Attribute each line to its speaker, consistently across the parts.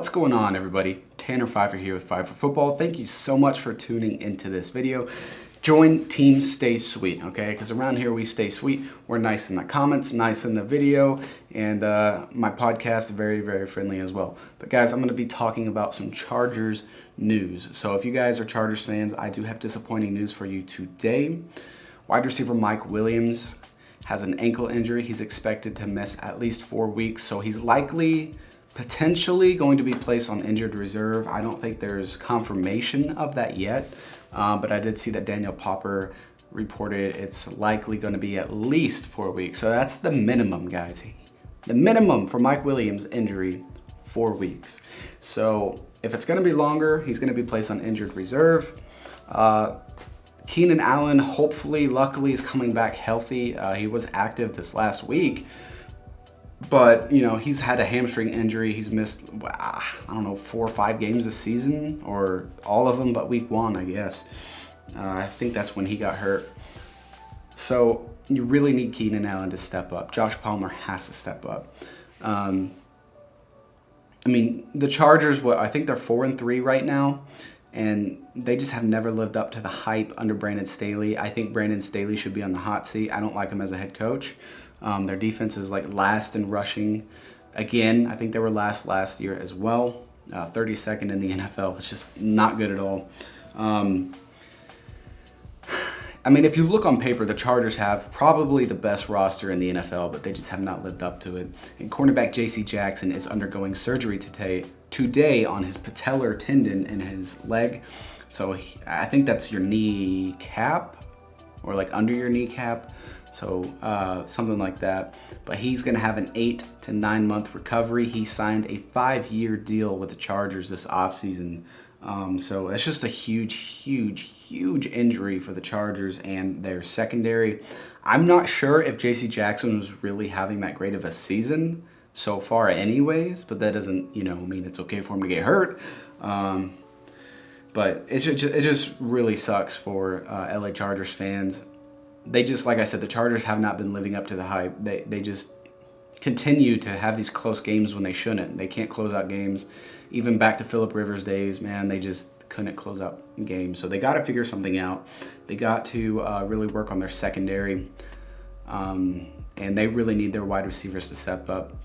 Speaker 1: What's going on, everybody? Tanner Pfeiffer here with Pfeiffer Football. Thank you so much for tuning into this video. Join Team Stay Sweet, okay? Because around here we stay sweet. We're nice in the comments, nice in the video, and my podcast is very, very friendly as well. But guys, I'm going to be talking about some Chargers news. So if you guys are Chargers fans, I do have disappointing news for you today. Wide receiver Mike Williams has an ankle injury. He's expected to miss at least 4 weeks, so he's potentially going to be placed on injured reserve. I don't think there's confirmation of that yet, but I did see that Daniel Popper reported it's likely going to be at least 4 weeks. So that's the minimum, guys. The minimum for Mike Williams' injury, 4 weeks. So if it's going to be longer, he's going to be placed on injured reserve. Keenan Allen, hopefully, luckily, is coming back healthy. He was active this last week. But, you know, he's had a hamstring injury. He's missed, I don't know, 4 or 5 games this season, or all of them but week 1, I guess. I think that's when he got hurt. So you really need Keenan Allen to step up. Josh Palmer has to step up. I mean, the Chargers, I think they're 4-3 right now, and they just have never lived up to the hype under Brandon Staley. I think Brandon Staley should be on the hot seat. I don't like him as a head coach. Their defense is like last in rushing. Again, I think they were last year as well. 32nd in the NFL. It's just not good at all. I mean, if you look on paper, the Chargers have probably the best roster in the NFL, but they just have not lived up to it. And cornerback J.C. Jackson is undergoing surgery today on his patellar tendon in his leg. So I think that's your kneecap, or like under your kneecap. So something like that. But he's going to have an 8 to 9 month recovery. He signed a 5-year deal with the Chargers this offseason. So it's just a huge injury for the Chargers and their secondary. I'm not sure if J.C. Jackson was really having that great of a season so far anyways, but that doesn't, mean it's okay for him to get hurt. But it just really sucks for LA Chargers fans. They just, like I said, the Chargers have not been living up to the hype. They just continue to have these close games when they shouldn't. They can't close out games. Even back to Phillip Rivers days, man, they just couldn't close out games. So they got to figure something out. They got to really work on their secondary. And they really need their wide receivers to step up.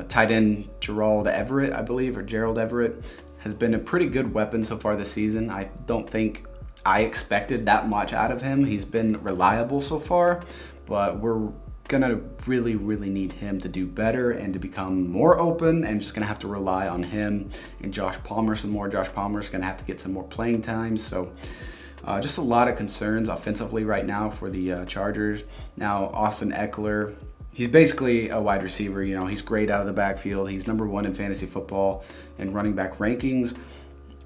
Speaker 1: Tight end Gerald Everett, I believe, or Gerald Everett, has been a pretty good weapon so far this season. I don't think I expected that much out of him. He's been reliable so far, but we're gonna really need him to do better and to become more open, and just gonna have to rely on him and Josh Palmer some more. Josh Palmer's gonna have to get some more playing time. So just a lot of concerns offensively right now for the Chargers. Now Austin Eckler, he's basically a wide receiver. He's great out of the backfield. He's number 1 in fantasy football and running back rankings.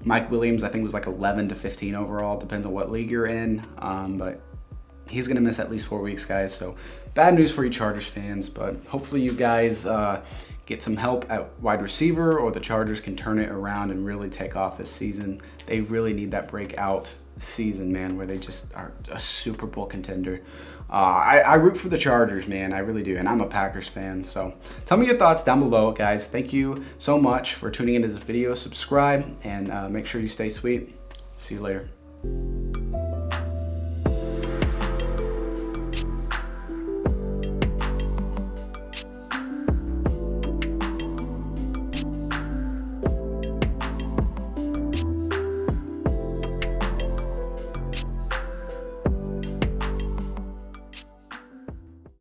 Speaker 1: Mike Williams, I think, was like 11 to 15 overall. Depends on what league you're in. But he's going to miss at least 4 weeks, guys. So bad news for you Chargers fans. But hopefully you guys get some help at wide receiver, or the Chargers can turn it around and really take off this season. They really need that breakout season, man, where they just are a Super Bowl contender. I root for the Chargers, man. I really do. And I'm a Packers fan. So tell me your thoughts down below, guys. Thank you so much for tuning into this video. Subscribe and make sure you stay sweet. See you later.